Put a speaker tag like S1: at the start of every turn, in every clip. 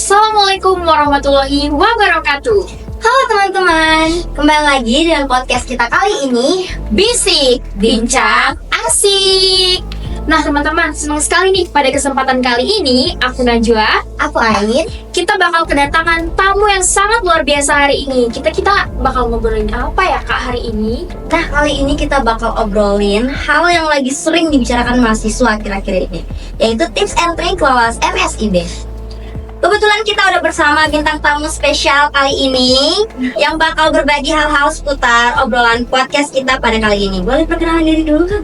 S1: Assalamualaikum warahmatullahi wabarakatuh.
S2: Halo teman-teman, kembali lagi dengan podcast kita kali ini,
S1: Bisik, bincang, asik. Nah teman-teman, senang sekali nih pada kesempatan kali ini, aku Najwa,
S2: aku Ain.
S1: kita bakal kedatangan tamu yang sangat luar biasa hari ini. Kita bakal ngobrolin apa ya Kak hari ini?
S2: Nah, kali ini kita bakal obrolin hal yang lagi sering dibicarakan mahasiswa akhir-akhir ini, yaitu tips and trik lolos MSIB. Kebetulan kita udah bersama bintang tamu spesial kali ini yang bakal berbagi hal-hal seputar obrolan podcast kita pada kali ini. Boleh perkenalan diri dulu kan?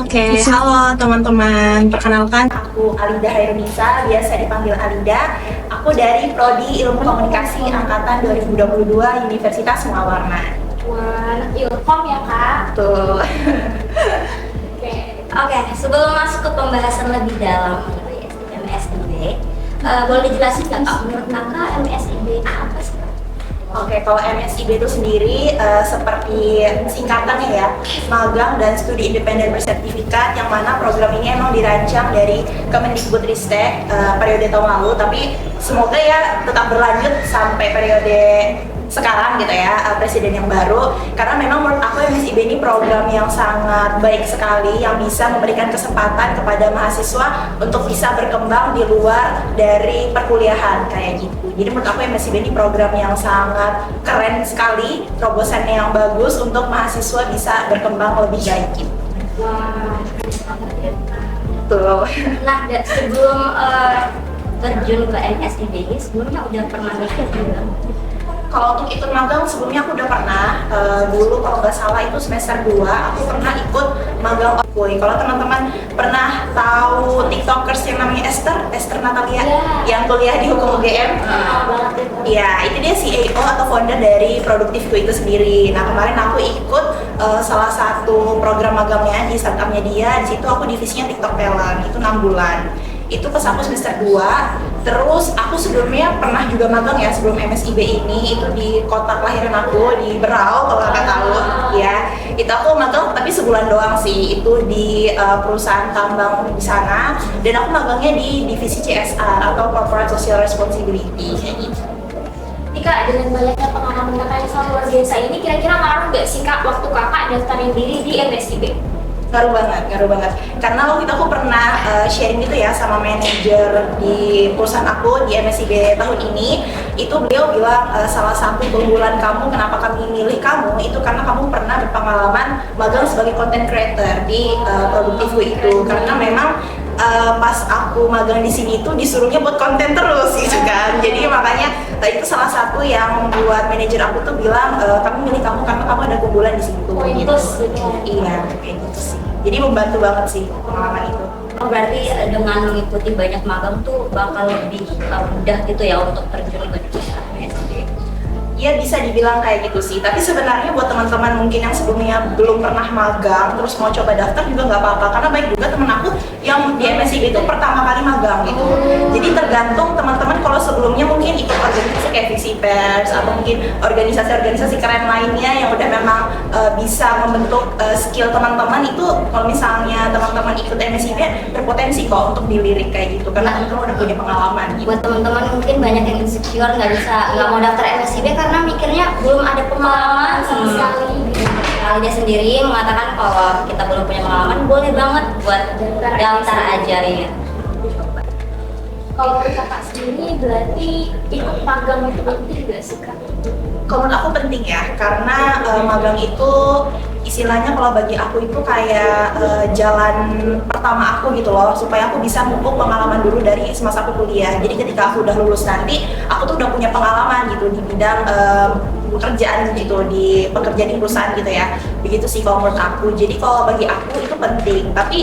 S3: Oke, halo teman-teman. Perkenalkan, aku Alida Hairunisa, biasa dipanggil Alida. Aku dari Prodi Ilmu Komunikasi Angkatan 2022 Universitas Muawarna.
S1: Wah, anak Ilkom ya Kak?
S3: Tuh.
S2: Oke, sebelum masuk ke pembahasan lebih dalam MSIB, boleh dijelasin nggak Kak, menurut Kakak MSIB itu apa sih?
S3: Oke, kalau MSIB itu sendiri seperti singkatannya ya, magang dan studi independen bersertifikat, yang mana program ini emang dirancang dari Kemendikbudristek periode tahun lalu, tapi semoga ya tetap berlanjut sampai periode sekarang gitu ya, presiden yang baru. Karena memang menurut aku MSIB ini program yang sangat baik sekali, yang bisa memberikan kesempatan kepada mahasiswa untuk bisa berkembang di luar dari perkuliahan kayak gitu. Jadi menurut aku MSIB ini program yang sangat keren sekali, terobosannya yang bagus untuk mahasiswa bisa berkembang lebih baik gitu.
S2: Wah,
S3: Tuh.
S2: nah sebelum terjun ke MSIB ini, sebelumnya udah pernah ikut juga?
S3: Kalau untuk ikut magang sebelumnya aku udah pernah, dulu kalau nggak salah itu semester 2 aku pernah ikut magang Okui. Kalau teman-teman pernah tahu tiktokers yang namanya Esther Natalia yang kuliah di Hukum UGM, ya itu dia CEO atau founder dari Produktifku itu sendiri. Nah kemarin aku ikut salah satu program magangnya di startupnya dia. Di situ aku divisinya TikTok Talent, itu 6 bulan. Itu pas aku semester 2. Terus aku sebelumnya pernah juga magang ya sebelum MSIB ini, itu di kota kelahiran aku di Berau kalau kakak tahu ya. Itu aku magang tapi sebulan doang sih, itu di perusahaan tambang di sana, dan aku magangnya di divisi CSR atau Corporate Social Responsibility kayak gitu.
S1: Nih Kak, dengan banyaknya pengalaman Kakak yang sangat luar biasa ini, kira-kira ngaruh nggak sih Kak waktu Kakak daftarin diri di MSIB?
S3: Ngaruh banget. Karena waktu itu aku pernah sharing gitu ya sama manajer di perusahaan aku di MSIB tahun ini. Itu beliau bilang salah satu keunggulan kamu, kenapa kami milih kamu, itu karena kamu pernah berpengalaman magang sebagai content creator di Produktifku itu. Karena memang pas aku magang di sini itu disuruhnya buat konten terus gitu kan. Jadi makanya itu salah satu yang membuat manajer aku tuh bilang kami milih kamu karena kamu ada keunggulan di situ. Gitu. Iya, kayak gitu sih. Jadi membantu banget sih pengalaman itu.
S2: Oh, berarti dengan mengikuti banyak magang tuh bakal lebih mudah gitu ya untuk terjun ke dunia MSIB?
S3: Ya bisa dibilang kayak gitu sih, tapi sebenarnya buat teman-teman mungkin yang sebelumnya belum pernah magang terus mau coba daftar juga nggak apa-apa, karena baik juga temen aku yang di MSIB itu pertama kali magang gitu. Jadi tergantung teman-teman, kalau sebelumnya mungkin ikut organisasi kayak Visi Pers atau mungkin organisasi-organisasi keren lainnya yang udah memang bisa membentuk skill teman-teman, itu kalau misalnya teman-teman ikut MSIB berpotensi kok untuk dilirik kayak gitu, karena teman-teman udah punya pengalaman gitu.
S2: Buat teman-teman mungkin banyak yang insecure nggak mau daftar MSIB karena mikirnya belum ada pengalaman sama sekali. Alida sendiri mengatakan kalau kita belum punya pengalaman, boleh banget buat daftar aja ya.
S1: Kalau menurut Kakak sendiri berarti ikut magang itu penting nggak sih Kak?
S3: Kalau menurut aku penting ya, karena magang itu istilahnya kalau bagi aku itu kayak jalan pertama aku gitu loh, supaya aku bisa mumpuk pengalaman dulu dari semasa aku kuliah. Jadi ketika aku udah lulus nanti, aku tuh udah punya pengalaman gitu di bidang pekerjaan gitu, di pekerjaan di perusahaan gitu ya. Begitu sih kalau menurut aku. Jadi kalau bagi aku itu penting. Tapi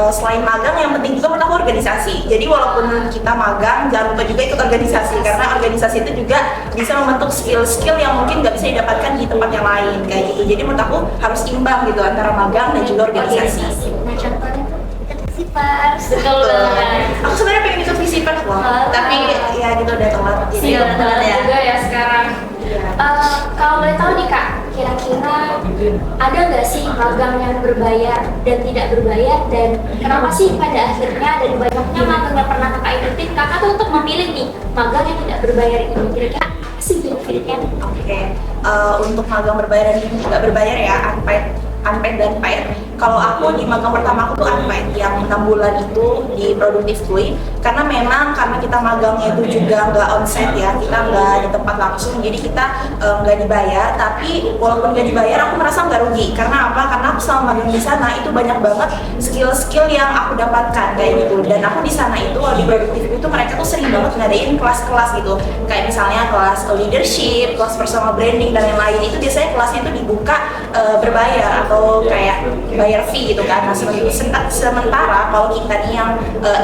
S3: selain magang, yang penting juga menurut aku organisasi. Jadi walaupun kita magang, jangan lupa juga ikut organisasi, karena organisasi itu juga bisa membentuk skill-skill yang mungkin nggak bisa didapatkan di tempat yang lain kayak gitu. Jadi menurut aku harus imbang gitu antara magang dan juga organisasi.
S2: Nah contohnya tuh Visi Pers.
S1: Betul banget.
S3: Aku sebenarnya pengen ikut Visi Pers loh, tapi ya gitu udah telat. Jadi
S2: Udah telat ya.
S1: Juga ya sekarang. Kalau boleh tahu nih Kak, kira-kira ada nggak sih magang yang berbayar dan tidak berbayar, dan kenapa sih pada akhirnya dari banyaknya magang yang pernah kakak ikutin, kakak tuh untuk memilih nih magang yang tidak berbayar ini, kira-kira apa sih benefitnya?
S3: Oke, untuk magang berbayar dan nggak berbayar ya, unpaid dan paid. Kalau aku di magang pertama aku tuh unpaid yang 6 bulan itu di Produktif Kui, karena kita magangnya itu juga nggak onsite ya, kita nggak di tempat langsung, jadi kita nggak dibayar. Tapi walaupun nggak dibayar, aku merasa nggak rugi. Karena apa? Karena aku selama magang di sana itu banyak banget skill-skill yang aku dapatkan kayak gitu. Dan aku di sana itu di Produktif itu mereka tuh sering banget ngadain kelas-kelas gitu, kayak misalnya kelas leadership, kelas personal branding dan lain-lain. Itu biasanya kelasnya itu dibuka berbayar atau kayak bayar fee gitu kan. Nah, sementara kalau kita nih yang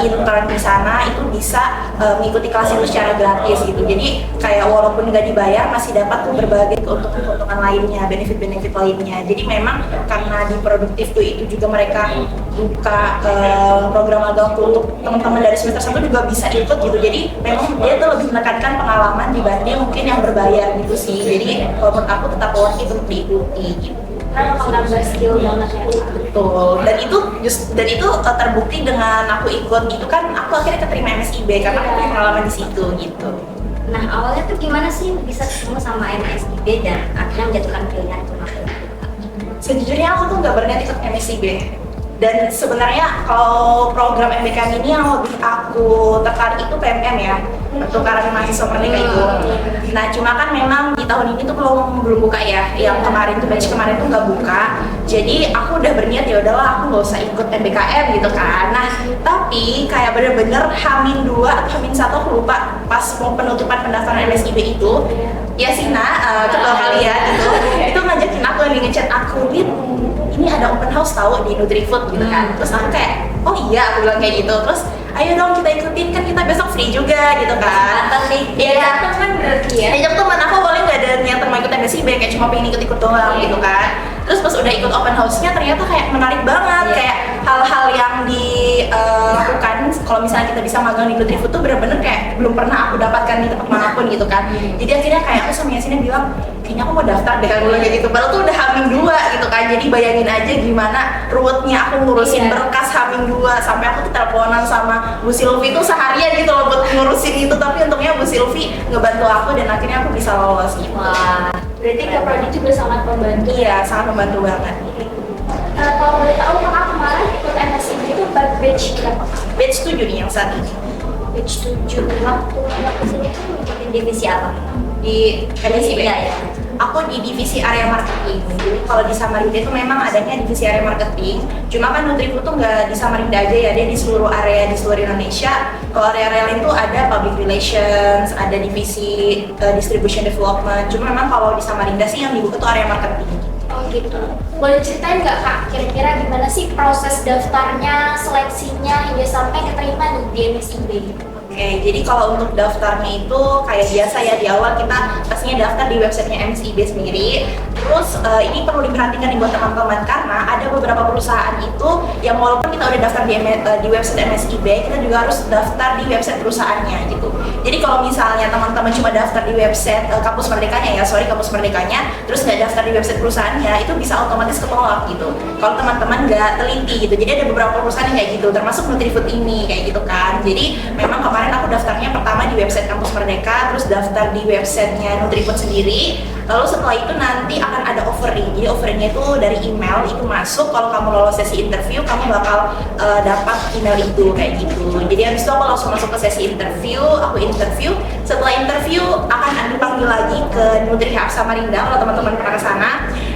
S3: intern di sana itu bisa mengikuti kelas itu secara gratis gitu. Jadi kayak walaupun nggak dibayar masih dapat tuh berbagai keuntungan lainnya, benefit-benefit lainnya. Jadi memang karena di Produktif tuh itu juga mereka buka program magang tuh untuk teman-teman dari semester 1 juga bisa ikut gitu. Jadi memang dia tuh lebih menekankan pengalaman dibanding mungkin yang berbayar gitu sih. Jadi kalau menurut aku tetap worth it untuk diikuti gitu.
S1: Karena bakal nambah skill banget ya.
S3: Betul. Dan itu terbukti dengan aku ikut itu kan, aku akhirnya keterima MSIB karena aku punya pengalaman di situ gitu.
S2: Nah, awalnya tuh gimana sih bisa ketemu sama MSIB dan akhirnya menjatuhkan pilihan untuk masuk?
S3: Sejujurnya aku tuh nggak berniat ikut MSIB. Dan sebenarnya kalau program MBK ini yang lebih aku tertarik itu PMM ya, pertukaran mahasiswa merdeka itu. Nah, cuma kan memang di tahun ini tuh belum buka ya, yang kemarin tuh batch kemarin tuh nggak buka. Jadi aku udah berniat ya udahlah aku nggak usah ikut MBKM gitu kan. Nah, tapi kayak bener-bener H-2 atau H-1 aku lupa pas mau penutupan pendaftaran MSIB itu, ya Sina, ketua kalian itu ngajakin aku, lagi ngechat aku, ini ada open house tahu di Nutrifood gitu kan. Terus aku kayak, oh iya, aku bilang kayak gitu. Terus ayo dong kita ikutin, kan kita besok free juga gitu kan. Iya,
S1: Teman berarti ya.
S3: diajak teman aku, boleh nggak ada niatan mau ikut MSIB, kayak cuma pengen ikut-ikut doang gitu kan. Terus pas udah ikut open house-nya ternyata kayak menarik banget, kayak hal-hal yang dilakukan kalau misalnya kita bisa magang di Nutrifood tuh bener-bener kayak belum pernah aku dapatkan di tempat manapun gitu kan. Jadi akhirnya kayak aku sama Yasina bilang, kayaknya aku mau daftar deh, aku bilang kayak gitu. Padahal tuh udah H-2 gitu kan. Jadi bayangin aja gimana ruwetnya aku ngurusin berkas H-2 sampai aku teleponan sama Bu Silvi tuh seharian gitu loh buat ngurusin itu. Tapi untungnya Bu Silvi ngebantu aku dan akhirnya aku bisa lolos gitu.
S1: Wah, berarti Kak Prodi juga sangat membantu.
S3: Iya, sangat membantu banget.
S1: Kalau boleh tahu, kakak kemarin ikut MSIB itu batch berapa?
S3: Batch 7 nih yang saat ini
S1: Batch 7.
S2: Waktu kesini tuh ngikutin divisi apa?
S3: di MSIB.
S2: Iya, ya.
S3: Aku di divisi area marketing. Jadi kalau di Samarinda itu memang adanya divisi area marketing. Cuma kan Nutrifood tuh nggak di Samarinda aja ya, dia di seluruh area di seluruh Indonesia. Kalau area-area lain tuh ada public relations, ada divisi distribution development. Cuma memang kalau di Samarinda sih yang dibuka tuh area marketing.
S1: Oh gitu. Boleh ceritain nggak Kak, kira-kira gimana sih proses daftarnya, seleksinya, hingga sampai keterima nih di MSIB?
S3: Oke, jadi kalau untuk daftarnya itu kayak biasa ya, di awal kita pastinya daftar di websitenya MSIB sendiri. Terus ini perlu diperhatikan nih buat teman-teman, karena ada beberapa perusahaan itu yang walaupun kita udah daftar di website MSIB, kita juga harus daftar di website perusahaannya gitu. Jadi kalau misalnya teman-teman cuma daftar di website kampus merdekanya kampus merdekanya, terus nggak daftar di website perusahaannya, itu bisa otomatis ketolak gitu. Kalau teman-teman nggak teliti gitu. Jadi ada beberapa perusahaan yang kayak gitu, termasuk Nutrifood ini kayak gitu kan. Jadi memang kemarin aku daftarnya pertama di website kampus merdeka, terus daftar di websitenya Nutrifood sendiri. Lalu setelah itu nanti akan ada offering. Jadi offeringnya itu dari email, itu masuk. Kalau kamu lolos sesi interview, kamu bakal dapat email itu kayak gitu. Jadi habis itu aku langsung masuk ke sesi interview, aku interview. Setelah interview akan dipanggil lagi ke Nutrihub Samarinda. Kalau teman-teman pernah ke sana,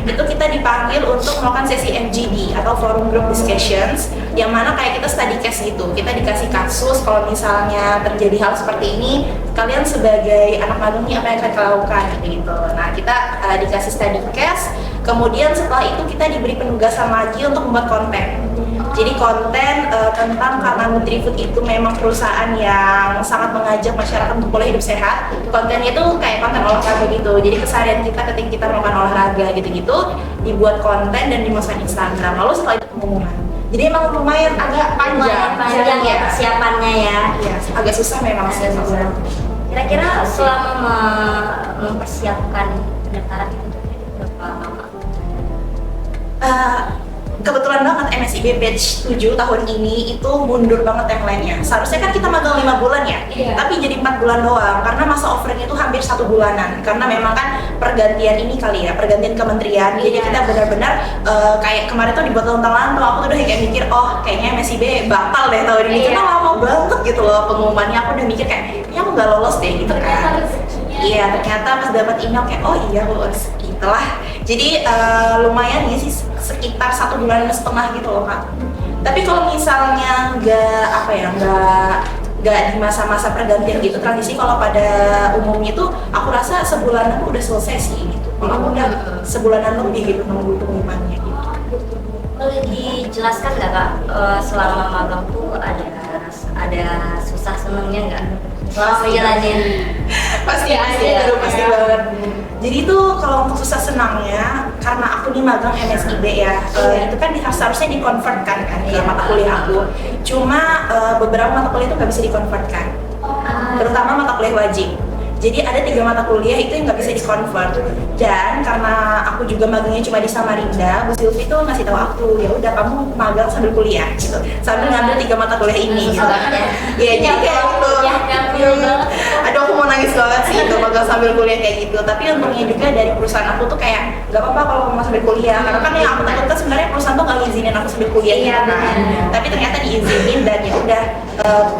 S3: itu kita dipanggil untuk melakukan sesi FGD atau forum group discussions, yang mana kayak kita study case gitu. Kita dikasih kasus, kalau misalnya terjadi hal seperti ini, kalian sebagai anak magang ini apa yang akan kalian lakukan gitu. Nah, kita dikasih study case, kemudian setelah itu kita diberi penugasan lagi untuk membuat konten. Jadi konten tentang, karena Nutrifood itu memang perusahaan yang sangat mengajak masyarakat untuk pola hidup sehat. Kontennya itu kayak konten olahraga gitu. Jadi keseharian kita ketika kita melakukan olahraga gitu-gitu, dibuat konten dan dimasukkan Instagram. Lalu setelah itu pengumuman. Jadi emang lumayan agak
S2: Panjang ya persiapannya ya.
S3: Iya, agak susah memang sih.
S2: Kira-kira selama mempersiapkan pendaftaran itu berapa lama
S3: Kebetulan banget MSIB batch 7 tahun ini itu mundur banget timelinenya. Seharusnya kan kita magang 5 bulan ya,
S1: Iya.
S3: tapi jadi 4 bulan doang karena masa offeringnya itu hampir 1 bulanan. Karena memang kan pergantian ini kali ya, pergantian kementerian. Jadi
S1: Iya.
S3: kita benar-benar kayak kemarin tuh dibuat lontang-lantung. Aku tuh udah kayak mikir, oh kayaknya MSIB batal deh tahun ini.
S1: Iya.
S3: Karena lama banget gitu loh pengumumannya. Aku udah mikir kayak, ya aku nggak lolos deh gitu
S1: Ternyata
S3: kan.
S1: rezekinya.
S3: Iya, ternyata pas dapat email kayak, oh iya lolos gitu lah. Jadi lumayan ya sih, sekitar 1,5 bulan gitu loh kak. Tapi kalau misalnya nggak di masa-masa pergantian gitu, transisi kalau pada umumnya tuh aku rasa sebulanan udah selesai sih gitu. Kalau aku udah sebulanan lebih gitu nunggu pengumumannya gitu.
S2: Boleh dijelaskan nggak kak, selama magang tuh ada susah senengnya nggak? Selama ngejalanin
S3: Pasti
S1: Ya,
S3: pasti
S1: ada.
S3: aduh, pasti banget. Jadi tuh kalau untuk susah senangnya, karena aku nih magang MSIB ya, itu kan seharusnya dikonvert kan ke mata kuliah aku. Cuma beberapa mata kuliah itu nggak bisa dikonvertkan, terutama mata kuliah wajib. Jadi ada 3 mata kuliah itu yang nggak bisa dikonvert. Dan karena aku juga magangnya cuma di Samarinda, Bu Silvi tuh ngasih tahu aku, ya udah kamu magang sambil kuliah gitu, sambil ngambil 3 mata kuliah ini gitu. Iya, jadi kayak gitu.
S1: Ya, ngambil banget.
S3: Aduh, aku mau nangis banget sih itu magang sambil kuliah kayak gitu. Tapi untungnya juga dari perusahaan aku tuh kayak nggak apa-apa kalau mau sambil kuliah, karena kan yang aku takutkan sebenarnya perusahaan tuh nggak ngizinin aku sambil kuliah
S1: Iya,
S3: gitu kan.
S1: benar.
S3: Tapi ternyata diizinin dan ya udah.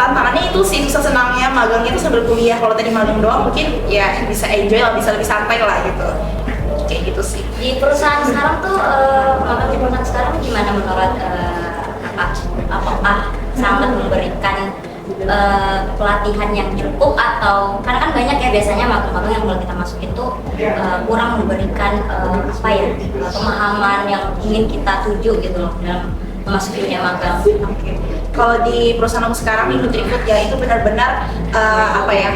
S3: Tantangannya itu sih susah senangnya magangnya itu sambil kuliah. Kalau tadi magang doang mungkin ya bisa enjoy lah, bisa lebih santai lah gitu. Kayak gitu sih.
S2: di perusahaan sekarang tuh, magang di perusahaan sekarang gimana menurut kakak? Apakah sangat memberikan pelatihan yang cukup, atau karena kan banyak ya biasanya magang-magang yang mulai kita masuk itu kurang memberikan pemahaman yang ingin kita tuju gitu loh dalam memasuki dunia magang.
S3: Kalau di perusahaan aku sekarang di Nutrifood ya itu benar-benar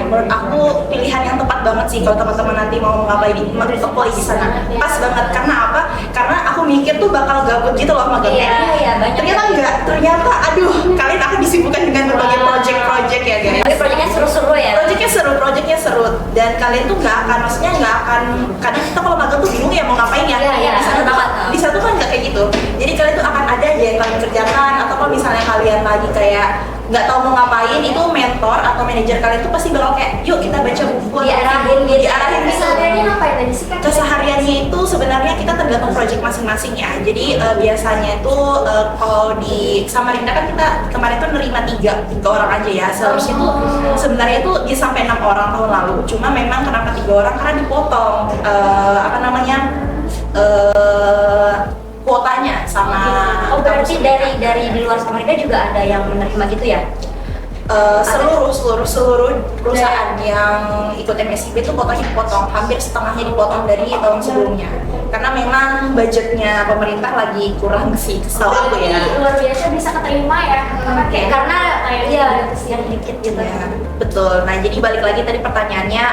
S3: menurut aku pilihan yang tepat banget sih kalau teman-teman nanti mau ngapain di di sana. Pas banget karena apa? Karena aku mikir tuh bakal gabut gitu loh magangnya.
S2: Iya, banyak.
S3: Ternyata enggak, ternyata aduh kalian akan disibukkan dengan berbagai project-project ya guys.
S2: Tapi proyeknya seru-seru ya.
S3: Projectnya seru dan kalian tuh nggak akan, maksudnya nggak akan, kadang kita kalau magang tuh bingung ya mau ngapain ya.
S2: Iya,
S3: Di sana tuh,
S2: banget.
S3: di sana tuh kan nggak kayak gitu. Jadi kalian tuh akan ada aja yang kalian kerjakan, atau kalau misalnya kalian lagi kayak nggak tahu mau ngapain, itu mentor atau manajer kalian tuh pasti bakal kayak, yuk kita baca buku,
S2: Diarahin gitu.
S3: diarahin gitu.
S1: Kesehariannya apa ya tadi sih kan?
S3: Kesehariannya itu sebenarnya kita tergantung project masing-masing ya. Jadi biasanya itu kalau di Samarinda kan kita kemarin tuh nerima 3 orang aja ya. Seharusnya tuh sebenarnya itu dia sampai 6 orang tahun lalu. Cuma memang kenapa 3 orang karena dipotong kuotanya sama.
S2: Oh, berarti dari di luar Samarinda juga ada yang menerima gitu ya?
S3: Seluruh perusahaan yang ikut MSIB itu kuotanya dipotong, hampir setengahnya dipotong dari tahun sebelumnya. Karena memang budgetnya pemerintah lagi kurang sih, kesel aku ya.
S1: Luar biasa bisa keterima ya.
S2: Karena
S1: kayak
S2: iya
S1: gitu.
S2: yang dikit gitu.
S3: Ya, betul. Nah, jadi balik lagi tadi pertanyaannya,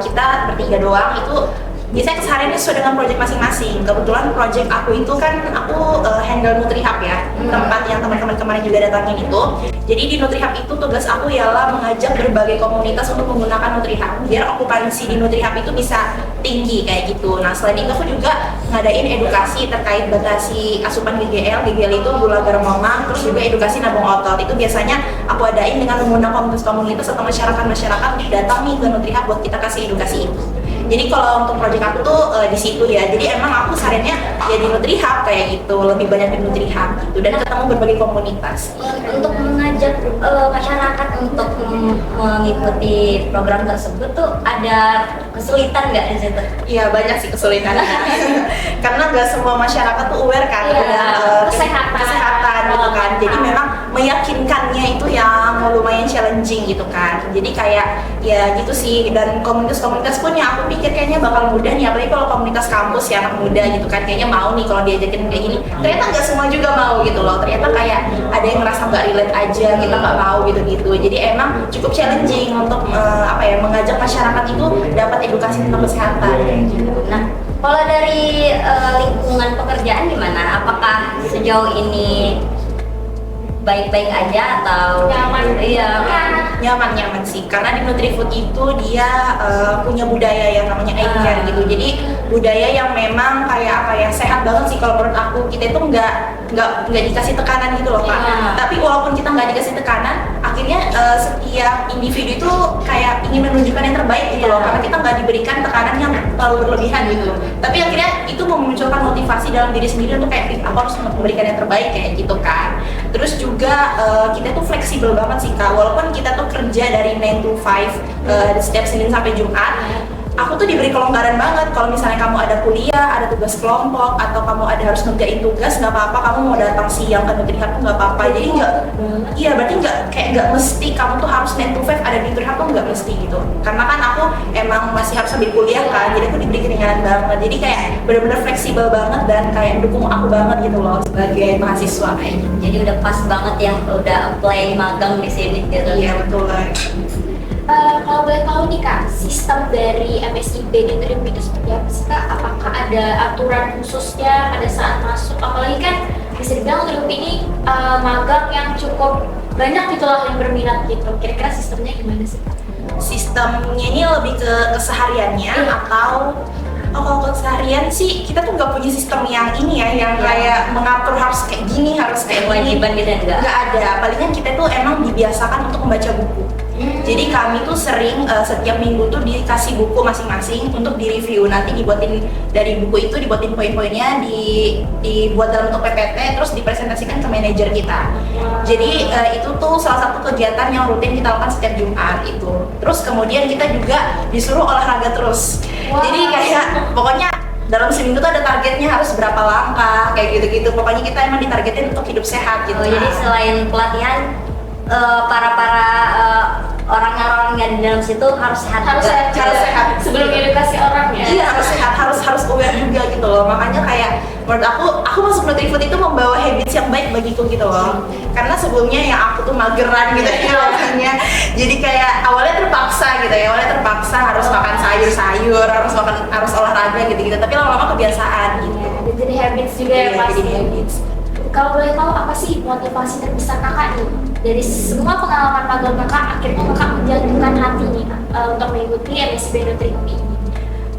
S3: kita bertiga doang itu biasanya kesehariannya sesuai dengan project masing-masing. Kebetulan project aku itu kan aku handle NutriHub ya, tempat yang teman-teman kemarin juga datangin itu. Jadi di NutriHub itu tugas aku ialah mengajak berbagai komunitas untuk menggunakan NutriHub biar okupansi di NutriHub itu bisa tinggi kayak gitu. Nah, selain itu aku juga ngadain edukasi terkait batasi asupan GGL. GGL itu gula garam lemak, terus juga edukasi nabung otot. Itu biasanya aku adain dengan mengundang komunitas-komunitas atau masyarakat-masyarakat untuk datang nih ke NutriHub buat kita kasih edukasi itu. Jadi kalau untuk proyek aku tuh di situ ya. Jadi emang aku sehariannya ya di NutriHub kayak gitu, lebih banyak di NutriHub gitu, dan ketemu berbagai komunitas.
S2: Untuk mengajak masyarakat untuk mengikuti program tersebut tuh ada kesulitan nggak di situ?
S3: Iya, banyak sih kesulitannya. Karena nggak semua masyarakat tuh aware kan
S1: Iya,
S3: dengan kesehatan gitu kan. Jadi memang meyakinkannya itu yang lumayan challenging gitu kan. Jadi kayak ya gitu sih, dan komunitas-komunitas pun yang aku pikir kayaknya bakal mudah nih, apalagi kalau komunitas kampus ya, anak muda gitu kan, kayaknya mau nih kalau diajakin kayak gini. Ternyata nggak semua juga mau gitu loh. Ternyata kayak ada yang ngerasa nggak relate aja, kita nggak mau gitu-gitu. Jadi emang cukup challenging untuk mengajak masyarakat itu dapat edukasi tentang kesehatan.
S2: Nah, kalau dari lingkungan pekerjaan gimana? Apakah sejauh ini baik-baik aja atau
S1: Nyaman.
S2: Iya.
S3: Nyaman sih, karena di Nutrifood itu dia punya budaya yang namanya eye care gitu. Jadi budaya yang memang kayak apa ya, sehat banget sih kalau menurut aku. Kita itu nggak dikasih tekanan gitu loh Kak.
S2: Iya.
S3: Tapi walaupun kita nggak dikasih tekanan, akhirnya setiap individu itu kayak ingin menunjukkan yang terbaik gitu loh,
S2: Iya.
S3: karena kita nggak diberikan tekanan yang terlalu berlebihan gitu. Tapi akhirnya itu memunculkan motivasi dalam diri sendiri untuk kayak, aku harus memberikan yang terbaik kayak gitu kan. Terus juga kita tuh fleksibel banget sih Kak, walaupun kita tuh kerja dari 9 to 5 setiap Senin sampai Jumat. Aku tuh diberi kelonggaran banget. Kalau misalnya kamu ada kuliah, ada tugas kelompok, atau kamu ada harus ngerjain tugas, nggak apa-apa. Kamu mau datang siang ke Nutrihat tuh nggak apa-apa. Jadi iya berarti nggak mesti kamu tuh harus 9 to 5 ada di Nutrihat tuh nggak mesti gitu. Karena kan aku emang masih harus sambil kuliah kan, jadi aku diberi keringanan banget. Jadi kayak benar-benar fleksibel banget dan kayak dukung aku banget gitu loh sebagai mahasiswa kayak gitu.
S2: jadi udah pas banget yang udah apply magang di sini gitu.
S3: Iya betul.
S1: Kalau boleh tahu nih Kak, sistem dari MSIB di Nutrifood itu seperti apa sih Kak? Apakah ada aturan khususnya pada saat masuk? Apalagi kan bisa dibilang Nutrifood ini magang yang cukup banyak gitu lah yang berminat gitu. Kira-kira sistemnya gimana sih Kak?
S3: Sistemnya ini lebih ke kesehariannya atau kalau keseharian sih kita tuh nggak punya sistem yang ini ya, yang kayak mengatur harus kayak gini, harus kayak gini.
S2: Kewajiban gitu enggak?
S3: Nggak ada, palingan kita tuh emang dibiasakan untuk membaca buku. Jadi kami tuh sering setiap minggu tuh dikasih buku masing-masing untuk direview. Nanti dibuatin dari buku itu, dibuatin poin-poinnya, dibuat dalam bentuk PPT, terus dipresentasikan ke manajer kita. Jadi itu tuh salah satu kegiatan yang rutin kita lakukan setiap Jumat itu. Terus kemudian kita juga disuruh olahraga terus.
S1: Wow.
S3: Jadi kayak pokoknya dalam seminggu tuh ada targetnya harus berapa langkah kayak gitu-gitu. Pokoknya kita emang ditargetin untuk hidup sehat gitu.
S2: Jadi selain pelatihan para orang-orang yang di dalam situ harus sehat
S1: Harus
S2: juga.
S1: sehat,
S3: Harus sehat.
S1: sebelum edukasi orang ya.
S3: Iya harus sehat, harus aware juga gitu loh. Makanya kayak menurut aku masuk Nutrifood itu membawa habits yang baik bagiku gitu loh. Karena sebelumnya ya aku tuh mageran gitu ya makanya. Jadi kayak awalnya terpaksa gitu ya, harus makan sayur-sayur, harus olahraga gitu-gitu. Tapi lama-lama kebiasaan gitu.
S1: Dan jadi habits juga ya
S3: Iya,
S1: pasti.
S3: jadi habits.
S1: Kalau boleh tahu apa sih motivasi terbesar kakak nih dari semua pengalaman magang kakak, akhirnya kakak menjatuhkan hati nih untuk mengikuti MSIB Nutrifood ini?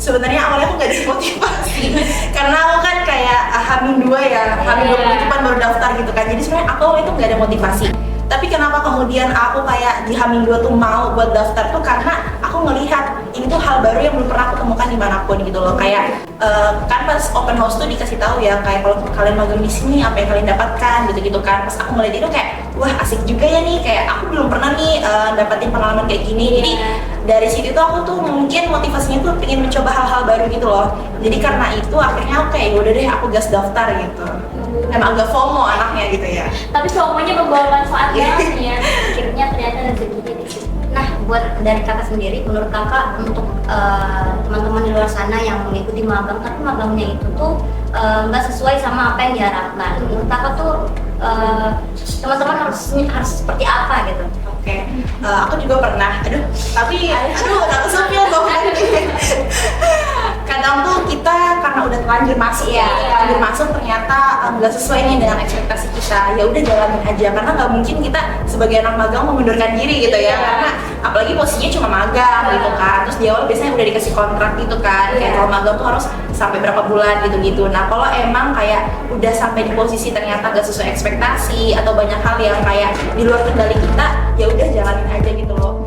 S3: Sebenarnya awalnya aku nggak ada motivasi karena aku kan kayak H-2 ya, H-2 penutupan baru daftar gitu kan. Jadi sebenarnya aku awalnya itu nggak ada motivasi. Tapi kenapa kemudian aku kayak di H-2 tuh mau buat daftar tuh karena aku ngelihat ini tuh hal baru yang belum pernah aku temukan dimanapun gitu loh. Kayak kan pas open house tuh dikasih tahu ya kayak kalau kalian magang di sini apa yang kalian dapatkan gitu-gitu kan. Pas aku ngeliat itu kayak wah asik juga ya nih, kayak aku belum pernah nih dapetin pengalaman kayak gini. Jadi dari situ tuh aku tuh mungkin motivasinya tuh pengen mencoba hal-hal baru gitu loh. Jadi karena itu akhirnya aku kayak udah deh aku gas daftar gitu. Emang agak FOMO anaknya gitu ya.
S1: Tapi semuanya membawa manfaat banget nih ya. Akhirnya ternyata rezekinya di situ.
S2: Nah, buat dari kakak sendiri, menurut kakak untuk teman-teman di luar sana yang mengikuti magang, tapi magangnya itu tuh nggak sesuai sama apa yang diharapkan. Menurut kakak tuh teman-teman harus seperti apa gitu?
S3: Oke, aku juga pernah. Tapi aku sepil dong. Kadang tuh kita karena udah terlanjur masuk
S2: Iya.
S3: terlanjur masuk ternyata nggak sesuai nih dengan ekspektasi kita. Ya udah jalanin aja karena nggak mungkin kita sebagai anak magang mengundurkan diri gitu ya.
S1: Iya.
S3: Karena apalagi posisinya cuma magang gitu kan. Terus di awal biasanya udah dikasih kontrak gitu kan. Kayak kalau magang tuh harus sampai berapa bulan gitu-gitu. Nah kalau emang kayak udah sampai di posisi ternyata nggak sesuai ekspektasi atau banyak hal yang kayak di luar kendali kita, ya udah jalanin aja gitu loh.